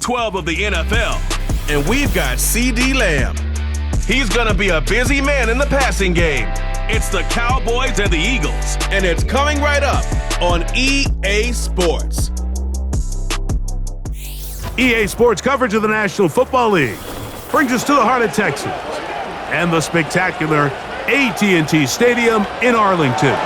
12 of the NFL. And we've got CeeDee Lamb. He's going to be a busy man in the passing game. It's the Cowboys and the Eagles, and it's coming right up on EA Sports. EA Sports coverage of the National Football League brings us to the heart of Texas and the spectacular AT&T Stadium in Arlington.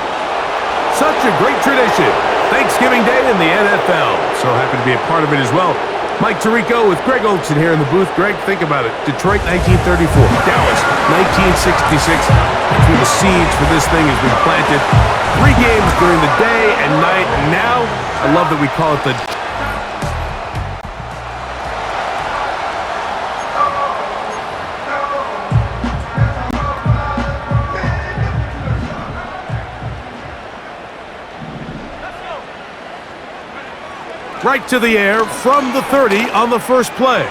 Such a great tradition. Thanksgiving Day in the NFL. So happy to be a part of it as well. Mike Tirico with Greg Olson here in the booth. Greg, think about it. Detroit, 1934. Dallas, 1966. That's where the seeds for this thing has been planted. 3 games during the day and night. And now, I love that we call it the right to the air from the 30 on the first play.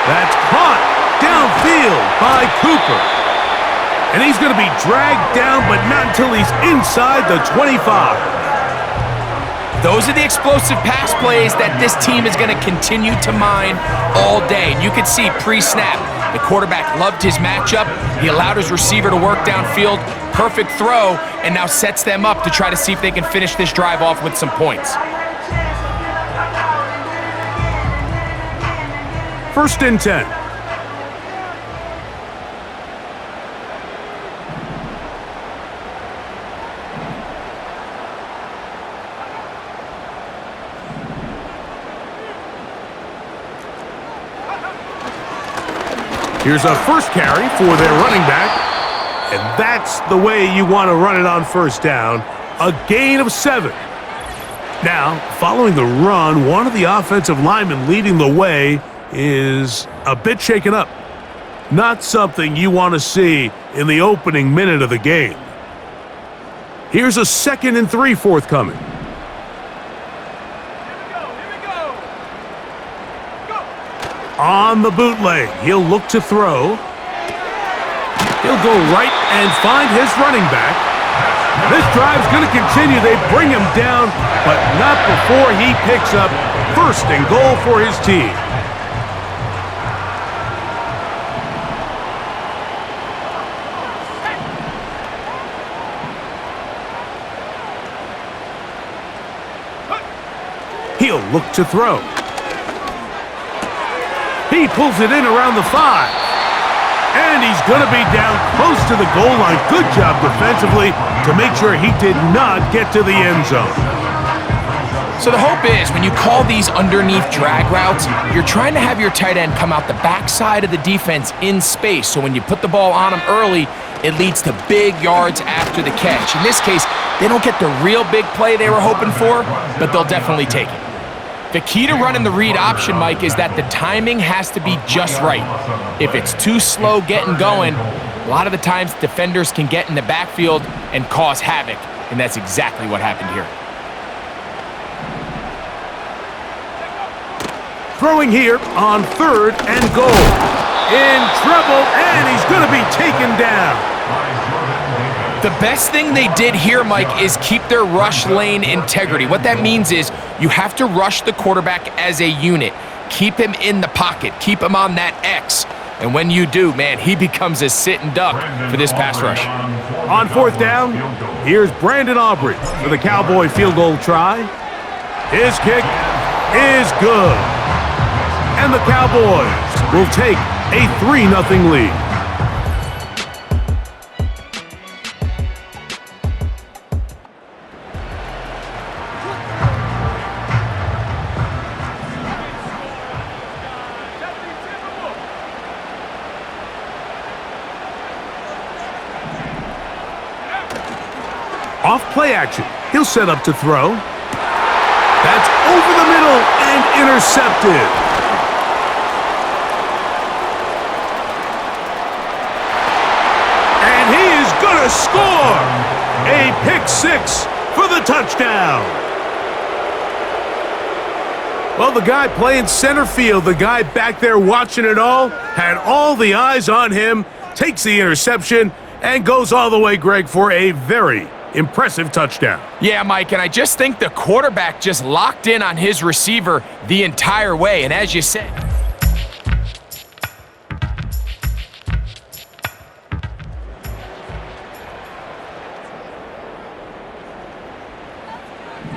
That's caught downfield by Cooper. And he's going to be dragged down, but not until he's inside the 25. Those are the explosive pass plays that this team is going to continue to mine all day. And you can see pre-snap, the quarterback loved his matchup. He allowed his receiver to work downfield. Perfect throw, and now sets them up to try to see if they can finish this drive off with some points. First and 10. Here's a first carry for their running back. And that's the way you want to run it on first down. A gain of 7. Now, following the run, one of the offensive linemen leading the way is a bit shaken up. Not something you want to see in the opening minute of the game. Here's a 2nd and 3 forthcoming. On the bootleg, he'll look to throw. He'll go right and find his running back. This drive's going to continue. They bring him down, but not before he picks up 1st and goal for his team. He'll look to throw. He pulls it in around the 5. And he's going to be down close to the goal line. Good job defensively to make sure he did not get to the end zone. So the hope is when you call these underneath drag routes, you're trying to have your tight end come out the backside of the defense in space. So when you put the ball on him early, it leads to big yards after the catch. In this case, they don't get the real big play they were hoping for, but they'll definitely take it. The key to running the read option, Mike, is that the timing has to be just right. If it's too slow getting going, a lot of the times defenders can get in the backfield and cause havoc, and that's exactly what happened here. Throwing here on 3rd and goal. In trouble, and he's going to be taken down. The best thing they did here, Mike, is keep their rush lane integrity. What that means is you have to rush the quarterback as a unit. Keep him in the pocket. Keep him on that X. And when you do, man, he becomes a sitting duck for this pass rush. On 4th down, here's Brandon Aubrey for the Cowboy field goal try. His kick is good. And the Cowboys will take a 3-0 lead. Off play action. He'll set up to throw. That's over the middle and intercepted. And he is going to score. A pick 6 for the touchdown. Well, the guy playing center field, the guy back there watching it all, had all the eyes on him, takes the interception, and goes all the way, Greg, for a very Impressive touchdown. Yeah, Mike, and I just think the quarterback just locked in on his receiver the entire way. And as you said,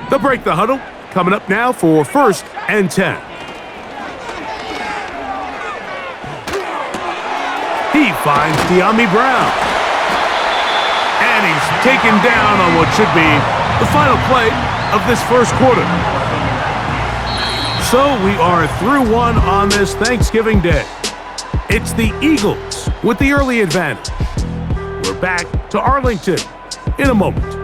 they'll break the huddle. Coming up now for 1st and 10. He finds De'Ami Brown. And he's taken down on what should be the final play of this first quarter. So we are through one on this Thanksgiving Day. It's the Eagles with the early advantage. We're back to Arlington in a moment.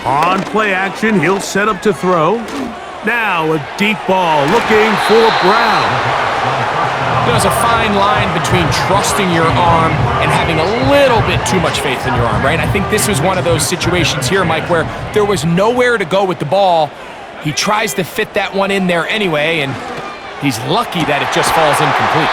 On play action, he'll set up to throw. Now a deep ball looking for Brown. there's a fine line between trusting your arm and having a little bit too much faith in your arm, right? I think this was one of those situations here, Mike, where there was nowhere to go with the ball. He tries to fit that one in there anyway, and he's lucky that it just falls incomplete.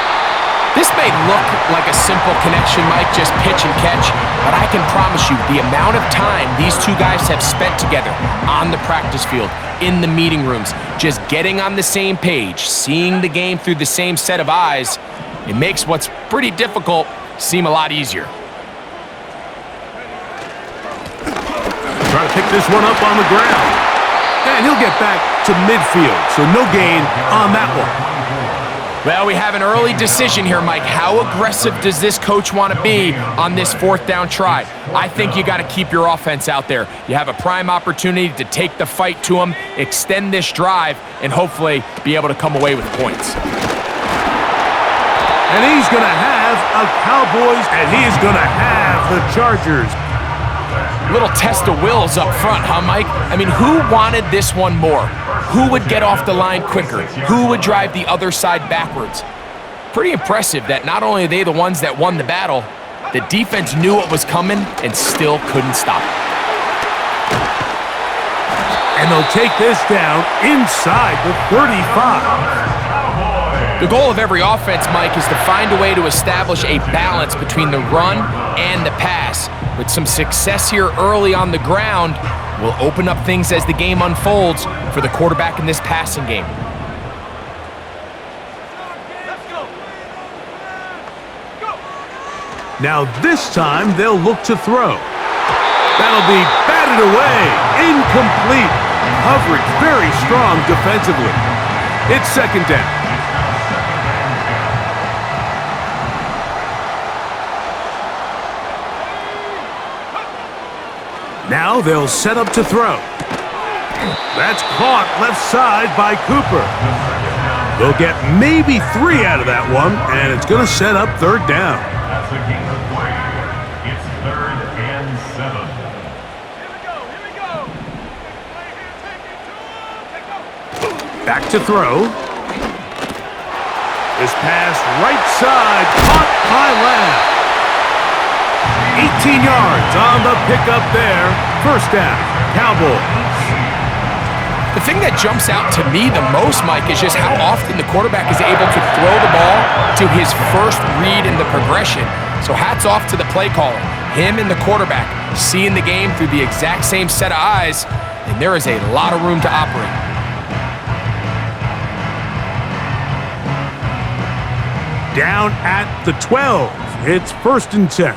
This may look like a simple connection, Mike, just pitch and catch, but I can promise you the amount of time these two guys have spent together on the practice field, in the meeting rooms, just getting on the same page, seeing the game through the same set of eyes, it makes what's pretty difficult seem a lot easier. Trying to pick this one up on the ground. And he'll get back to midfield, so no gain on that one. Well, we have an early decision here, Mike. How aggressive does this coach want to be on this fourth down try? I think you got to keep your offense out there. You have a prime opportunity to take the fight to them, extend this drive, and hopefully be able to come away with points. And he's going to have a Cowboys, and he's going to have the Chargers. Little test of wills up front, huh, Mike? I mean, who wanted this one more? Who would get off the line quicker? Who would drive the other side backwards? Pretty impressive that not only are they the ones that won the battle, the defense knew what was coming and still couldn't stop it. And they'll take this down inside the 35. The goal of every offense, Mike, is to find a way to establish a balance between the run and the pass. With some success here early on the ground, will open up things as the game unfolds for the quarterback in this passing game. Now this time they'll look to throw. That'll be batted away, incomplete. Coverage very strong defensively. It's second down. Now they'll set up to throw. That's caught left side by Cooper. They'll get maybe 3 out of that one, and it's going to set up third down. That's the game of play. It's 3rd and 7. Back to throw. This pass right side, caught by Lamb. 18 yards on the pickup there. First down, Cowboys. The thing that jumps out to me the most, Mike, is just how often the quarterback is able to throw the ball to his first read in the progression. So hats off to the play caller. Him and the quarterback seeing the game through the exact same set of eyes, and there is a lot of room to operate. Down at the 12. It's 1st and 10.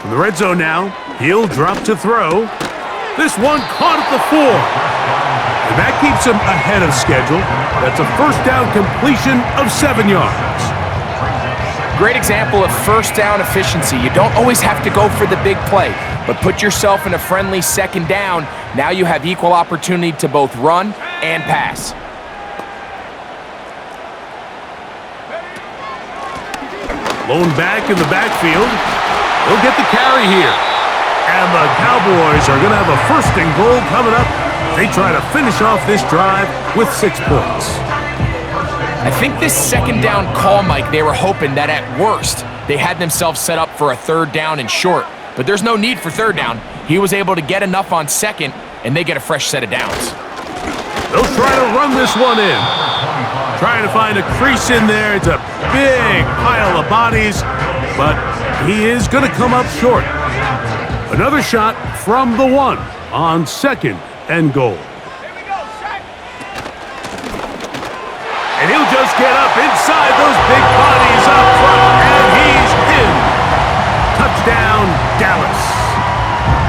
From the red zone now, he'll drop to throw. This one caught at the 4. And that keeps him ahead of schedule. That's a first down completion of 7 yards. Great example of first down efficiency. You don't always have to go for the big play, but put yourself in a friendly second down. Now you have equal opportunity to both run and pass. Lone back in the backfield. He'll get the carry here. And the Cowboys are going to have a 1st and goal coming up. They try to finish off this drive with 6 points. I think this 2nd down call, Mike, they were hoping that at worst, they had themselves set up for a 3rd down and short. But there's no need for 3rd down. He was able to get enough on 2nd, and they get a fresh set of downs. They'll try to run this one in. Trying to find a crease in there. It's a big pile of bodies, but he is going to come up short. Another shot from the 1 on 2nd and goal. And he'll just get up inside those big bodies up front, and he's in. Touchdown, Dallas.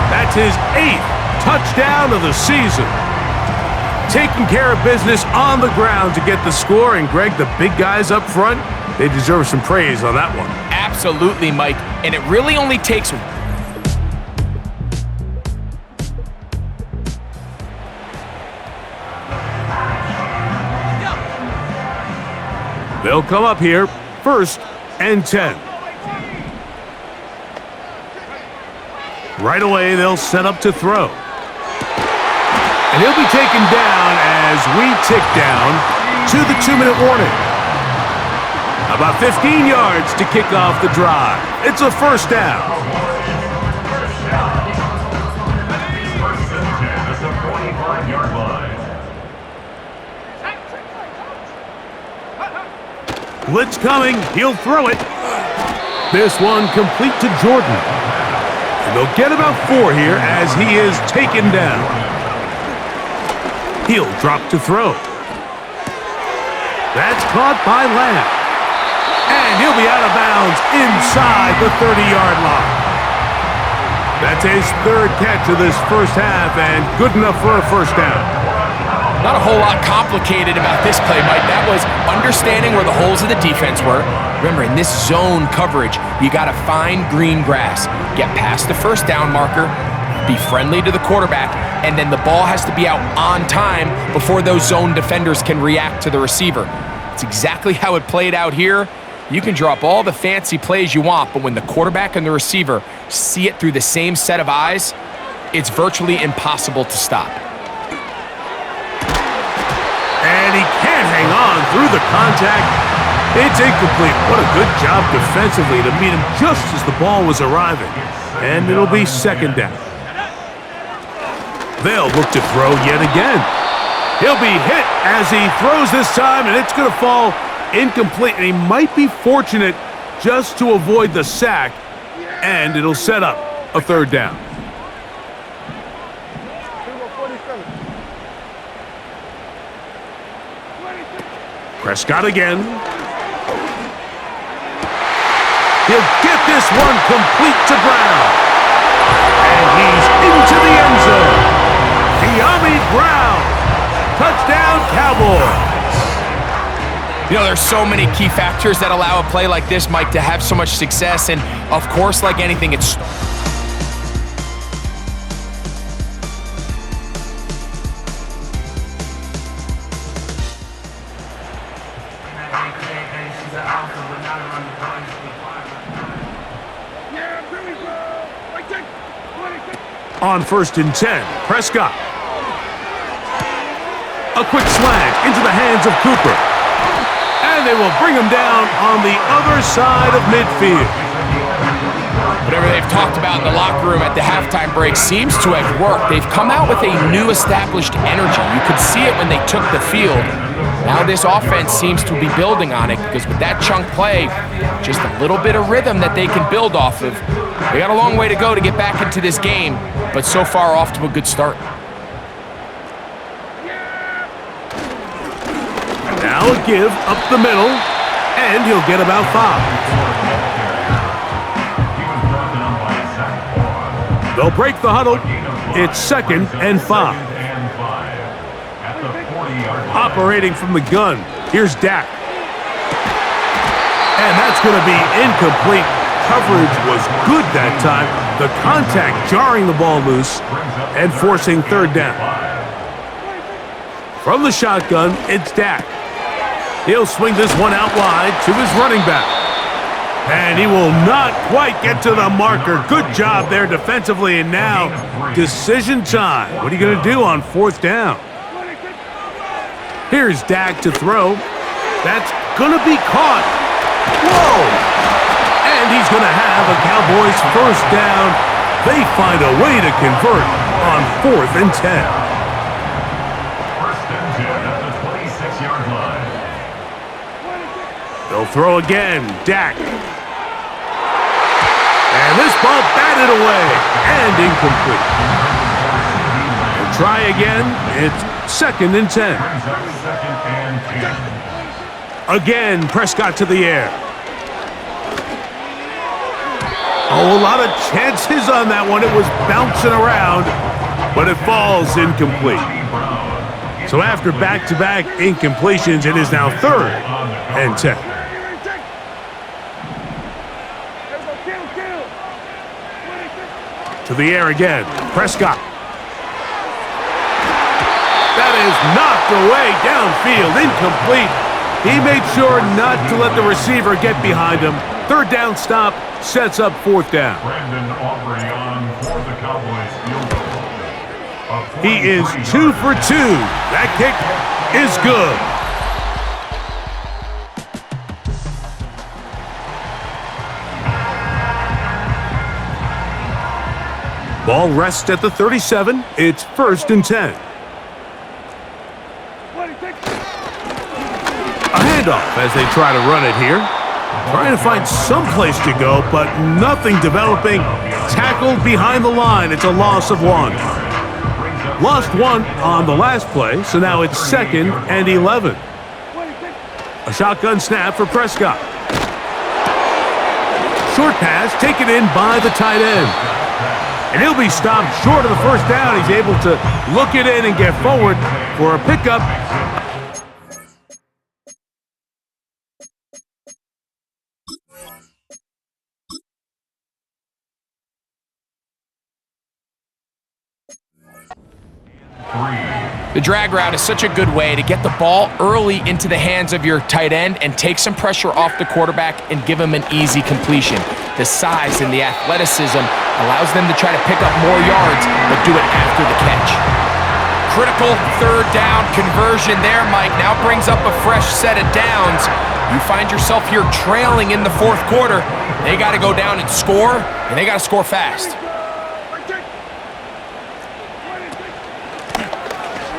That's his 8th touchdown of the season. Taking care of business on the ground to get the score, and Greg, the big guys up front, they deserve some praise on that one. Absolutely, Mike, and it really only takes... They'll come up here, 1st and 10. Right away, they'll set up to throw. And he'll be taken down as we tick down to the 2-minute warning. About 15 yards to kick off the drive. It's a 1st down. Blitz coming, he'll throw it. This one complete to Jordan. And they'll get about 4 here as he is taken down. He'll drop to throw. That's caught by Lamb. And he'll be out of bounds inside the 30-yard line. That's his 3rd catch of this 1st half and good enough for a 1st down. Not a whole lot complicated about this play, Mike. That was understanding where the holes of the defense were. Remember, in this zone coverage, you got to find green grass. Get past the 1st down marker, be friendly to the quarterback, and then the ball has to be out on time before those zone defenders can react to the receiver. It's exactly how it played out here. You can draw up all the fancy plays you want, but when the quarterback and the receiver see it through the same set of eyes, it's virtually impossible to stop. And he can't hang on through the contact. It's incomplete. What a good job defensively to meet him just as the ball was arriving. And it'll be 2nd down. They'll look to throw yet again. He'll be hit as he throws this time, and it's going to fall incomplete. And he might be fortunate just to avoid the sack, and it'll set up a 3rd down. Prescott again. He'll get this one complete to Brown. And he's into the end zone. De'Ami Brown. Touchdown, Cowboys. You know, there's so many key factors that allow a play like this, Mike, to have so much success. And, of course, like anything, it's... On 1st and 10, Prescott. A quick slant into the hands of Cooper. And they will bring him down on the other side of midfield. Whatever they've talked about in the locker room at the halftime break seems to have worked. They've come out with a new established energy. You could see it when they took the field. Now this offense seems to be building on it because with that chunk play, just a little bit of rhythm that they can build off of. They got a long way to go to get back into this game, but so far off to a good start. Now a give up the middle, and he'll get about 5. They'll break the huddle. It's 2nd and 5. Operating from the gun, here's Dak. And that's going to be incomplete. Coverage was good that time. The contact jarring the ball loose and forcing 3rd down. From the shotgun, it's Dak. He'll swing this one out wide to his running back. And he will not quite get to the marker. Good job there defensively, and now decision time. What are you going to do on 4th down? Here's Dak to throw. That's going to be caught. Whoa! And he's going to have a Cowboys 1st down. They find a way to convert on 4th and 10. 1st and 10 at the 26-yard line. They'll throw again. Dak. And this ball batted away and incomplete. They'll try again. It's 2nd and 10. Brings up 2nd and 10. Again, Prescott to the air. Oh, a lot of chances on that one. It was bouncing around, but it falls incomplete. So after back-to-back incompletions, it is now 3rd and 10. To the air again. Prescott. That is knocked away downfield. Incomplete. He made sure not to let the receiver get behind him. 3rd down stop sets up 4th down. Brandon Aubrey on for the Cowboys field goal. He is 2 for 2. That kick is good. Ball rests at the 37. It's 1st and 10. A handoff as they try to run it here. Trying to find some place to go, but nothing developing. Tackled behind the line. It's a loss of 1. Lost 1 on the last play, so now it's 2nd and 11. A shotgun snap for Prescott. Short pass taken in by the tight end. And he'll be stopped short of the 1st down. He's able to look it in and get forward for a pickup. The drag route is such a good way to get the ball early into the hands of your tight end and take some pressure off the quarterback and give him an easy completion. The size and the athleticism allows them to try to pick up more yards, but do it after the catch. Critical 3rd down conversion there, Mike. Now brings up a fresh set of downs. You find yourself here trailing in the 4th quarter. They got to go down and score, and they got to score fast.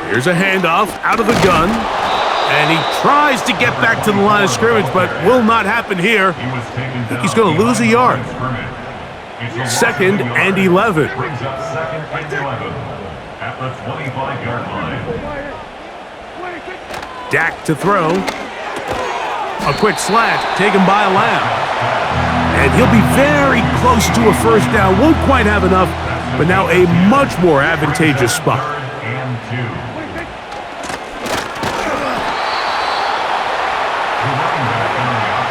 Here's a handoff out of the gun. And he tries to get back to the line of scrimmage, but will not happen here. I think he's going to lose a yard. 2nd and 11. Brings up 2nd and 11 at the 25-yard line. Dak to throw. A quick slant taken by Lamb. And he'll be very close to a 1st down. Won't quite have enough, but now a much more advantageous spot. 3rd and 2.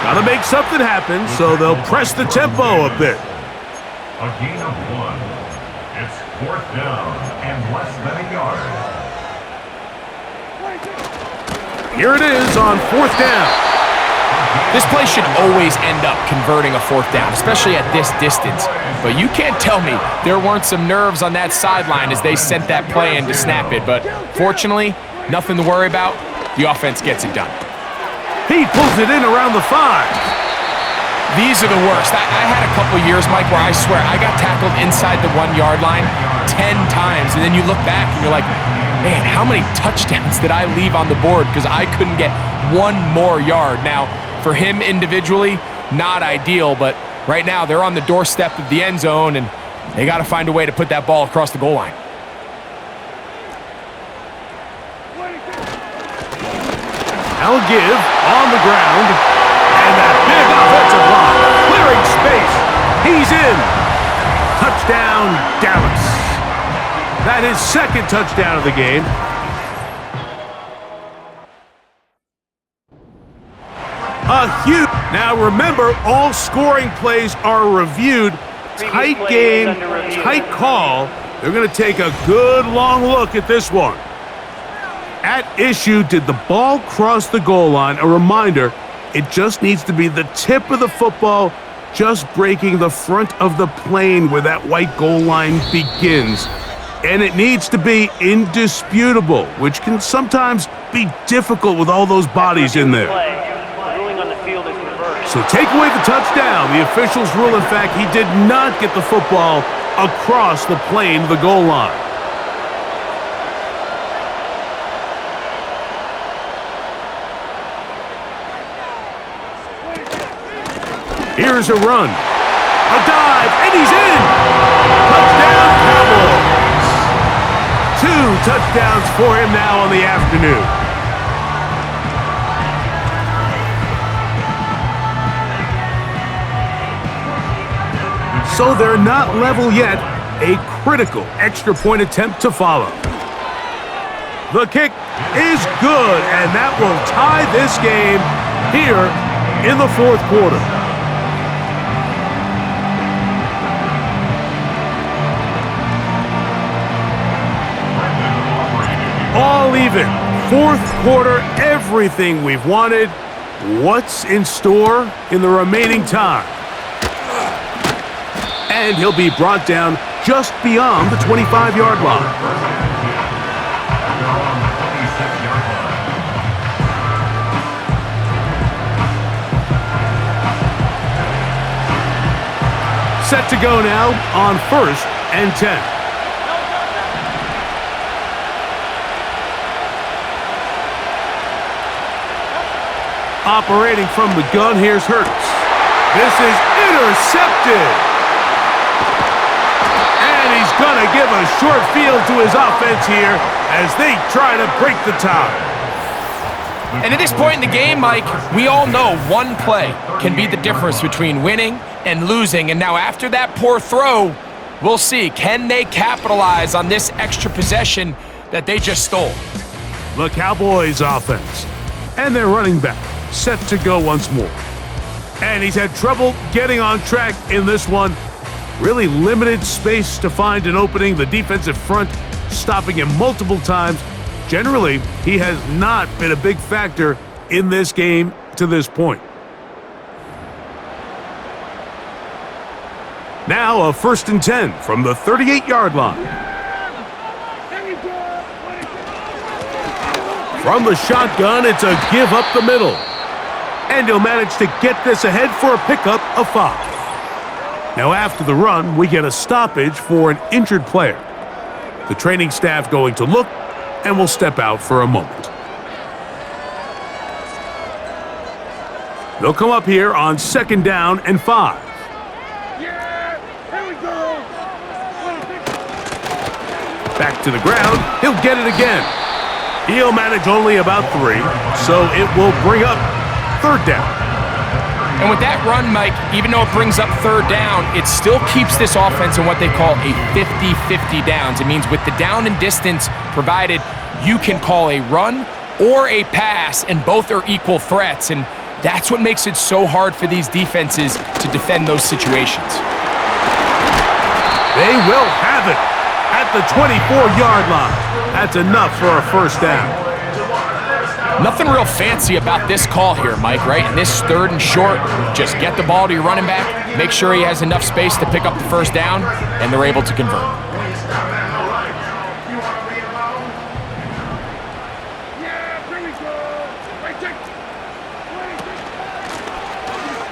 Got to make something happen, so they'll press the tempo a bit. A gain of 1. It's 4th down and less than a yard. Here it is on 4th down. This play should always end up converting a 4th down, especially at this distance. But you can't tell me there weren't some nerves on that sideline as they sent that play in to snap it. But fortunately, nothing to worry about. The offense gets it done. He pulls it in around the 5. These are the worst. I had a couple years, Mike, where I swear I got tackled inside the 1-yard line 10 times. And then you look back and you're like, man, how many touchdowns did I leave on the board because I couldn't get 1 more yard? Now, for him individually, not ideal, but right now they're on the doorstep of the end zone and they got to find a way to put that ball across the goal line. I'll give on the ground, and that big offensive line clearing space. He's in. Touchdown, Dallas. That is 2nd touchdown of the game. A huge. Now remember, all scoring plays are reviewed. Tight game, tight call. They're going to take a good long look at this one. At issue, did the ball cross the goal line? A reminder, it just needs to be the tip of the football just breaking the front of the plane where that white goal line begins. And it needs to be indisputable, which can sometimes be difficult with all those bodies in there. So take away the touchdown. The officials rule, in fact, he did not get the football across the plane to the goal line. Here's a run. A dive, and he's in! Touchdown, Cowboys! 2 touchdowns for him now on the afternoon. So they're not level yet. A critical extra point attempt to follow. The kick is good, and that will tie this game here in the fourth quarter. All even. Fourth quarter, everything we've wanted. What's in store in the remaining time? And he'll be brought down just beyond the 25-yard line. Set to go now on 1st and 10. Operating from the gun, here's Hurts. This is intercepted. And he's going to give a short field to his offense here as they try to break the tie. And at this point in the game, Mike, we all know one play can be the difference between winning and losing. And now after that poor throw, we'll see. Can they capitalize on this extra possession that they just stole? The Cowboys offense and their running back set to go once more. And he's had trouble getting on track in this one. Really limited space to find an opening. The defensive front stopping him multiple times. Generally, he has not been a big factor in this game to this point. Now a 1st and 10 from the 38-yard line. From the shotgun, it's a give up the middle. And he'll manage to get this ahead for a pickup of 5. Now after the run, we get a stoppage for an injured player. The training staff going to look and will step out for a moment. They'll come up here on 2nd down and 5. Back to the ground. He'll get it again. He'll manage only about 3, so it will bring up 3rd down. And with that run, Mike, even though it brings up 3rd down, it still keeps this offense in what they call a 50-50 downs. It means with the down and distance provided, you can call a run or a pass, and both are equal threats. And that's what makes it so hard for these defenses to defend those situations. They will have it at the 24-yard line. That's enough for a 1st down. Nothing real fancy about this call here, Mike, right? In this 3rd and short, just get the ball to your running back, make sure he has enough space to pick up the 1st down, and they're able to convert.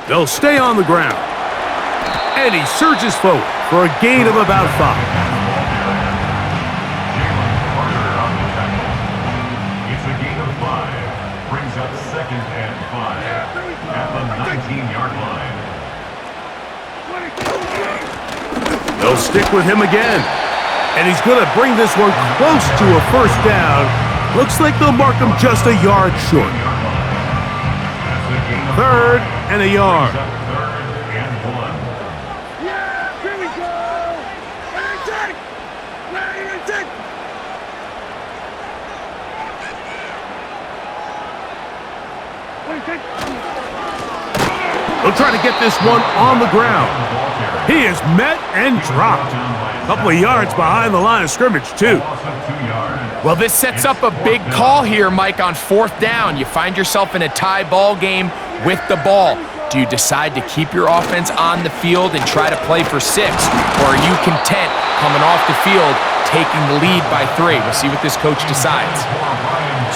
They'll stay on the ground. And he surges forward for a gain of about 5. They'll stick with him again. And he's going to bring this one close to a 1st down. Looks like they'll mark him just a yard short. 3rd and a yard. They'll try to get this one on the ground. He is met and dropped. A couple of yards behind the line of scrimmage, too. Well, this sets up a big call here, Mike, on 4th down. You find yourself in a tie ball game with the ball. Do you decide to keep your offense on the field and try to play for 6? Or are you content coming off the field, taking the lead by 3? We'll see what this coach decides.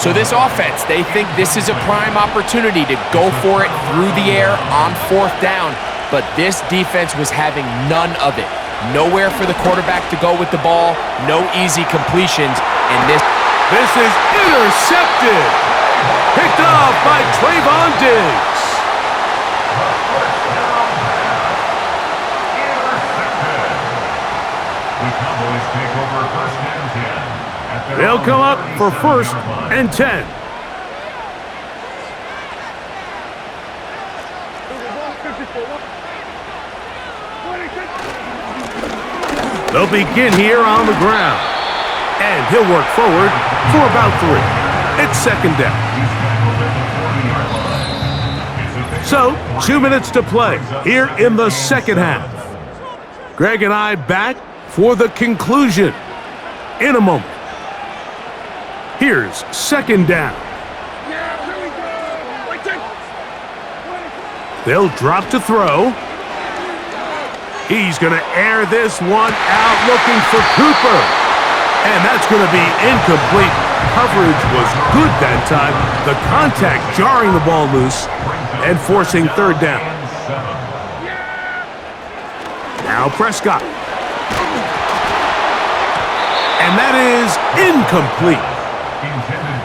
So this offense, they think this is a prime opportunity to go for it through the air on 4th down, but this defense was having none of it. Nowhere for the quarterback to go with the ball, no easy completions, and this is intercepted. Picked off by Trayvon Diggs. The Cowboys take over 1st and 10. At their They'll come up for 1st 47-yard line. and 10. They'll begin here on the ground. And he'll work forward for about 3. It's 2nd down. So, 2 minutes to play here in the 2nd half. Greg and I back for the conclusion in a moment. Here's 2nd down. They'll drop to throw. He's going to air this one out looking for Cooper. And that's going to be incomplete. Coverage was good that time. The contact jarring the ball loose and forcing 3rd down. Now Prescott. And that is incomplete.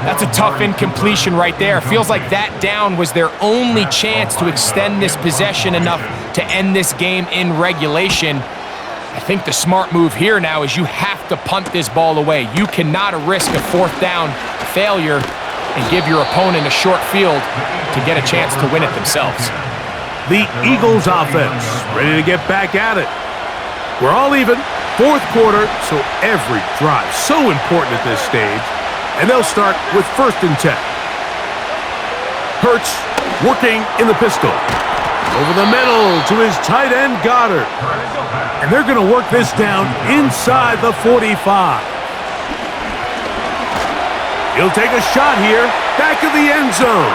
That's a tough incompletion right there. Feels like that down was their only chance to extend this possession enough to end this game in regulation. I think the smart move here now is you have to punt this ball away. You cannot risk a 4th down failure and give your opponent a short field to get a chance to win it themselves. The Eagles offense ready to get back at it. We're all even, 4th quarter, so every drive so important at this stage. And they'll start with 1st and 10. Hurts working in the pistol. Over the middle to his tight end, Goddard. And they're going to work this down inside the 45. He'll take a shot here, back of the end zone.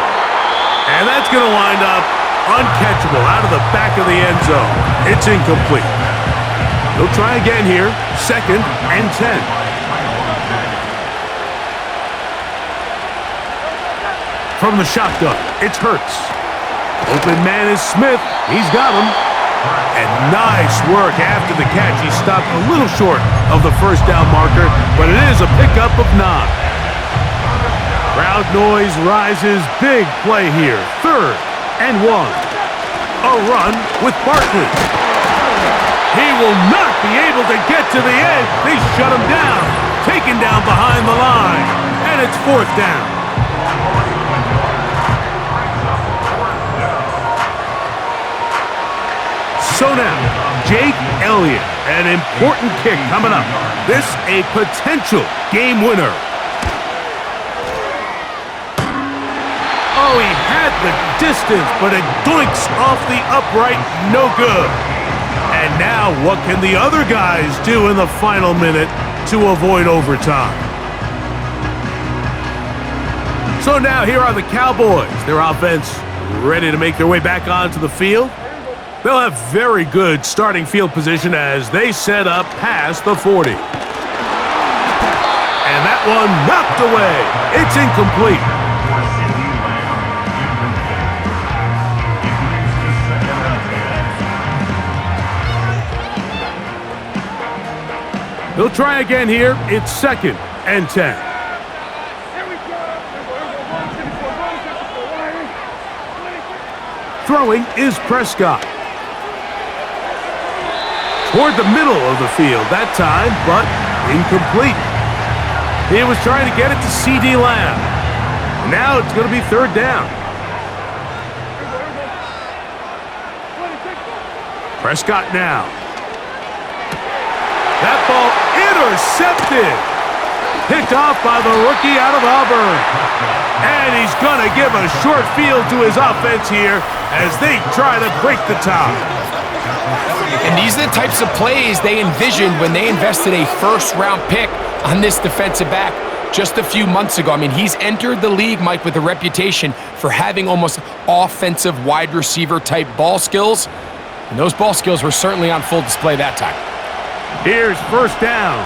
And that's going to wind up uncatchable out of the back of the end zone. It's incomplete. He'll try again here, 2nd and 10. From the shotgun, it's Hurts. Open man is Smith. He's got him. And nice work after the catch. He stopped a little short of the 1st down marker, but it is a pickup of 9. Crowd noise rises. Big play here. 3rd and 1. A run with Barkley. He will not be able to get to the edge. They shut him down. Taken down behind the line. And it's 4th down. So now, Jake Elliott, an important kick coming up. This a potential game winner. Oh, he had the distance, but it doinks off the upright, no good. And now, what can the other guys do in the final minute to avoid overtime? So now, here are the Cowboys. Their offense ready to make their way back onto the field. They'll have very good starting field position as they set up past the 40. And that one knocked away. It's incomplete. They'll try again here. It's 2nd and 10. Throwing is Prescott. Toward the middle of the field that time, but incomplete. He was trying to get it to C.D. Lamb. Now it's going to be 3rd down. Prescott now. That ball intercepted. Picked off by the rookie out of Auburn. And he's going to give a short field to his offense here as they try to break the tie. And these are the types of plays they envisioned when they invested a 1st-round pick on this defensive back. just a few months ago. I mean, he's entered the league, Mike, with a reputation for having almost offensive wide receiver type ball skills. And those ball skills were certainly on full display that time. Here's first down.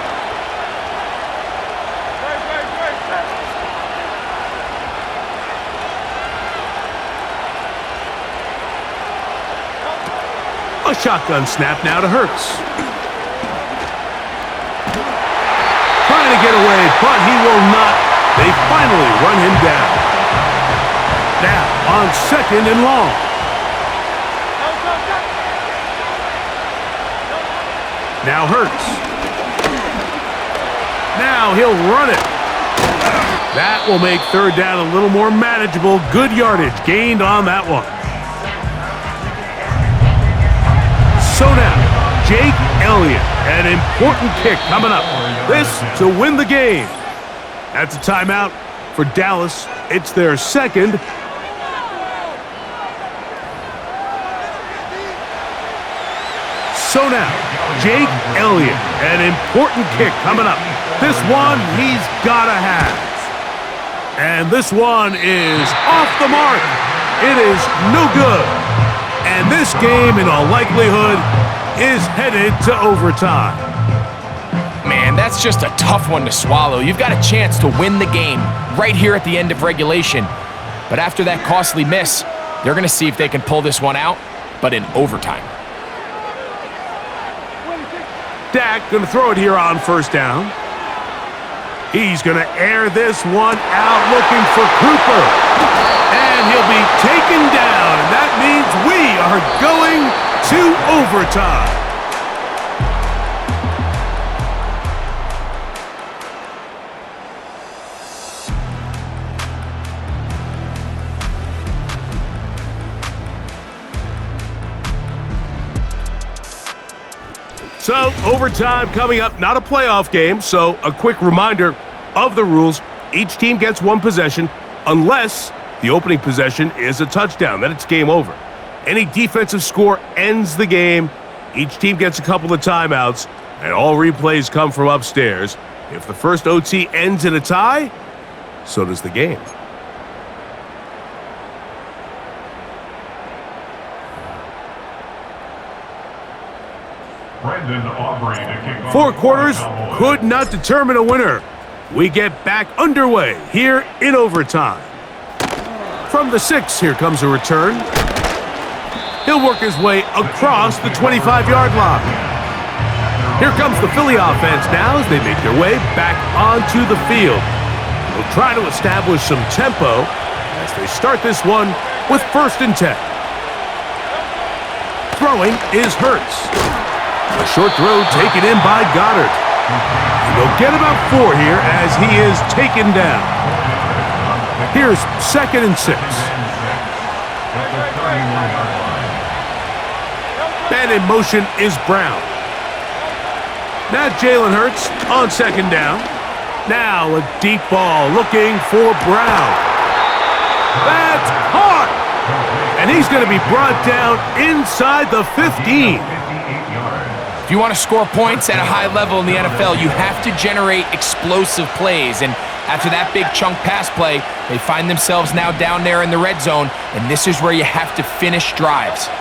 A shotgun snap now to Hurts. Trying to get away, but he will not. They finally run him down. Now on 2nd and long. Now Hurts. Now he'll run it. That will make 3rd down a little more manageable. Good yardage gained on that one. So now, Jake Elliott, an important kick coming up. This to win the game. That's a timeout for Dallas. It's their 2nd. So now, Jake Elliott, an important kick coming up. This one he's got to have. And this one is off the mark. It is no good. And this game, in all likelihood, is headed to overtime. Man, that's just a tough one to swallow. You've got a chance to win the game right here at the end of regulation. But after that costly miss, they're going to see if they can pull this one out, but in overtime. Dak going to throw it here on 1st down. He's going to air this one out looking for Cooper. And he'll be taken down, and that means we are going to overtime. So, overtime coming up, not a playoff game, so a quick reminder of the rules. Each team gets 1 possession unless the opening possession is a touchdown. Then it's game over. Any defensive score ends the game. Each team gets a couple of timeouts, and all replays come from upstairs. If the first OT ends in a tie, so does the game. Four quarters could not determine a winner. We get back underway here in overtime. From the 6, here comes a return. He'll work his way across the 25-yard line. Here comes the Philly offense now as they make their way back onto the field. They'll try to establish some tempo as they start this one with 1st and 10. Throwing is Hurts. A short throw taken in by Goddard. And they'll get about 4 here as he is taken down. Here's 2nd and 6. And in motion is Brown. Now Jalen Hurts on 2nd down. Now a deep ball looking for Brown. That's caught! And he's going to be brought down inside the 15. If you want to score points at a high level in the NFL, you have to generate explosive plays. And after that big chunk pass play, they find themselves now down there in the red zone, and this is where you have to finish drives.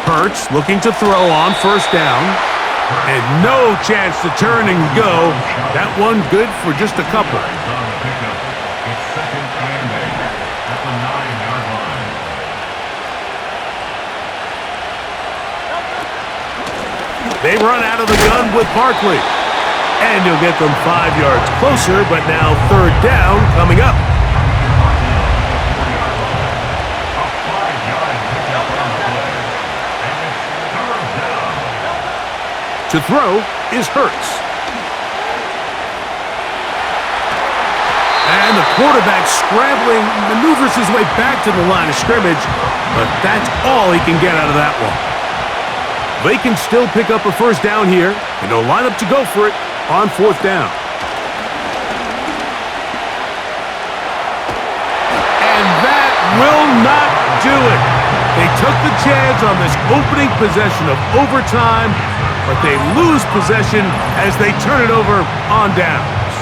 Hurts looking to throw on 1st down. And no chance to turn and go. That one good for just a couple. They run out of the gun with Barkley. And you'll get them 5 yards closer, but now 3rd down coming up. To throw is Hurts. And the quarterback scrambling, maneuvers his way back to the line of scrimmage, but that's all he can get out of that one. They can still pick up a 1st down here, and they'll line up to go for it on 4th down. And that will not do it. They took the chance on this opening possession of overtime, but they lose possession as they turn it over on downs.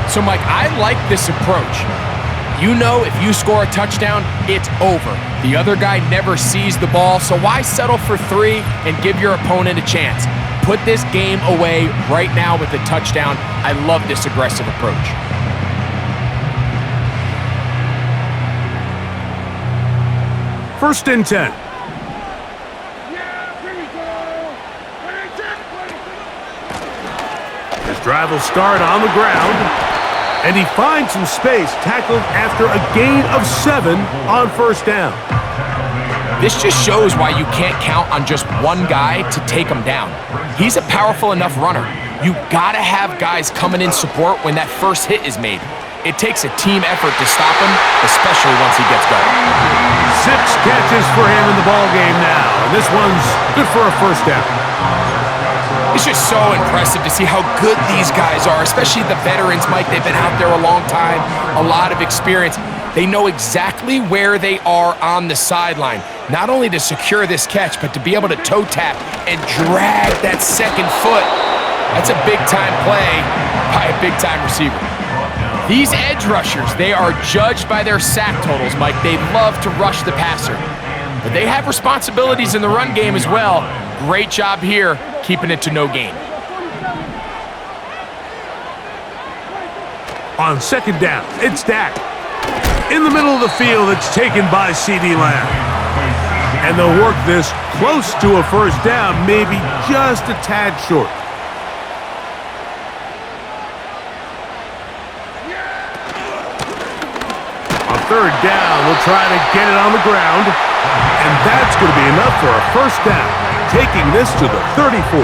So, Mike, I like this approach. You know if you score a touchdown, it's over. The other guy never sees the ball, so why settle for 3 and give your opponent a chance? Put this game away right now with a touchdown. I love this aggressive approach. First and 10. His drive will start on the ground, and he finds some space, tackled after a gain of 7 on first down. This just shows why you can't count on just one guy to take him down. He's a powerful enough runner. You gotta have guys coming in support when that first hit is made. It takes a team effort to stop him, especially once he gets going. 6 catches for him in the ballgame now, and this one's good for a first down. It's just so impressive to see how good these guys are, especially the veterans, Mike. They've been out there a long time, a lot of experience. They know exactly where they are on the sideline, not only to secure this catch, but to be able to toe tap and drag that second foot. That's a big-time play by a big-time receiver. These edge rushers, they are judged by their sack totals, Mike. They love to rush the passer, but they have responsibilities in the run game as well. Great job here, keeping it to no gain. On second down, it's Dak. In the middle of the field, it's taken by C.D. Lamb. And they'll work this close to a first down, maybe just a tad short. On third down, we'll try to get it on the ground. And that's going to be enough for a first down, taking this to the 34.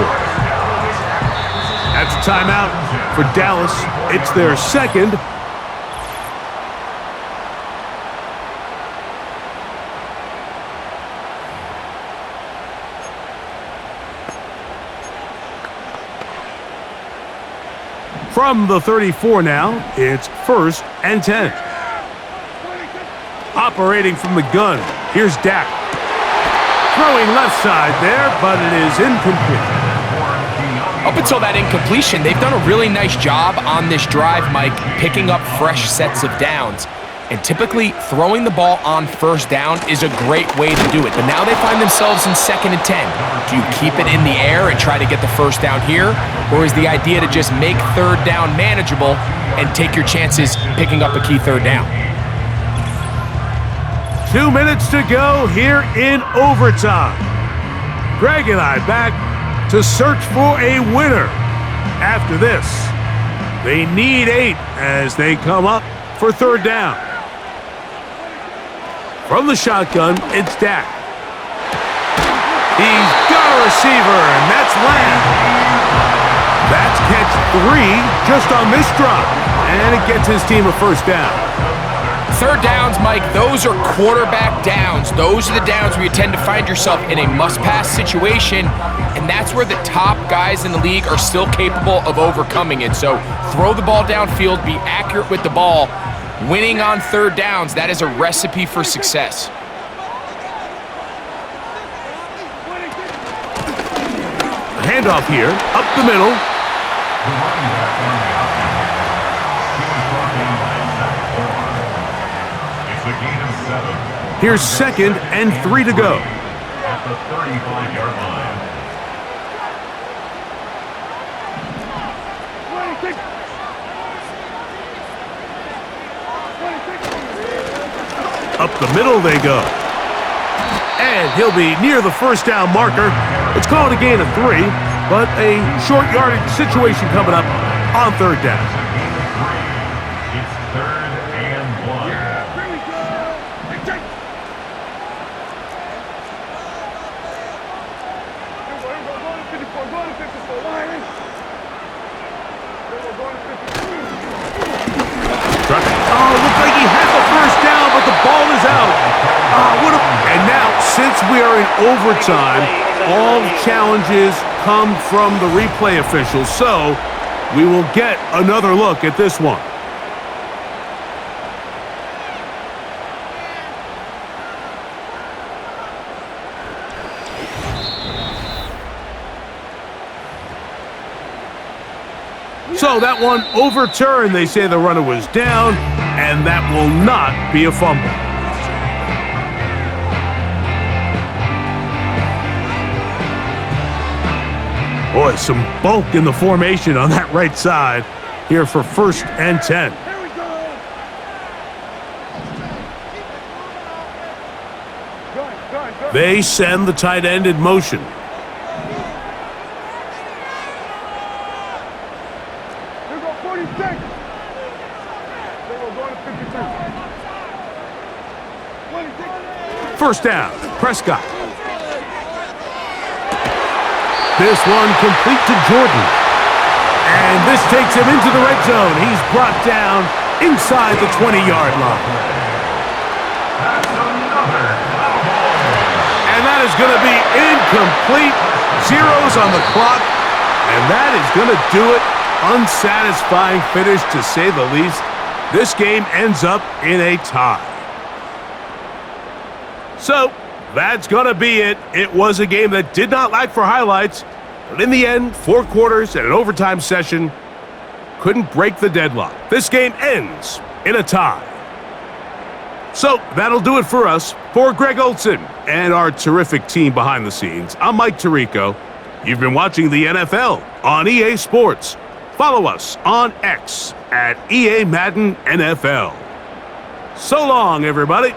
That's a timeout for Dallas. It's their second. From the 34 now, it's first and 10. Operating from the gun, here's Dak. Throwing left side there, but it is incomplete. Up until that incompletion, they've done a really nice job on this drive, Mike, picking up fresh sets of downs. And typically, throwing the ball on first down is a great way to do it. But now they find themselves in second and 10. Do you keep it in the air and try to get the first down here? Or is the idea to just make third down manageable and take your chances picking up a key third down? 2 minutes to go here in overtime. Greg and I back to search for a winner. After this, they need 8 as they come up for third down. From the shotgun, it's Dak. He's got a receiver, and that's Lamb. That's catch 3 just on this drop, and it gets his team a first down. Third downs, Mike, those are quarterback downs. Those are the downs where you tend to find yourself in a must-pass situation, and that's where the top guys in the league are still capable of overcoming it. So throw the ball downfield, be accurate with the ball. Winning on third downs, that is a recipe for success. Handoff here, up the middle. Here's second and 3 to go. At the 35-yard line. Up the middle they go. And he'll be near the first down marker. It's called a gain of 3, but a short yardage situation coming up on third down. It's third and 1. Oh, looks like he had the first down, but the ball is out. And now, since we are in overtime, all challenges come from the replay officials, so we will get another look at this one. So that one overturned. They say the runner was down, and that will not be a fumble. Boy, some bulk in the formation on that right side here for 1st and 10. They send the tight end in motion. First down, Prescott. This one complete to Jordan. And this takes him into the red zone. He's brought down inside the 20-yard line. And that is going to be incomplete. Zeros on the clock. And that is going to do it. Unsatisfying finish, to say the least. This game ends up in a tie. So, that's going to be it. It was a game that did not lack for highlights, but in the end, 4 quarters and an overtime session couldn't break the deadlock. This game ends in a tie. So, that'll do it for us. For Greg Olson and our terrific team behind the scenes, I'm Mike Tirico. You've been watching the NFL on EA Sports. Follow us on X at EA Madden NFL. So long, everybody.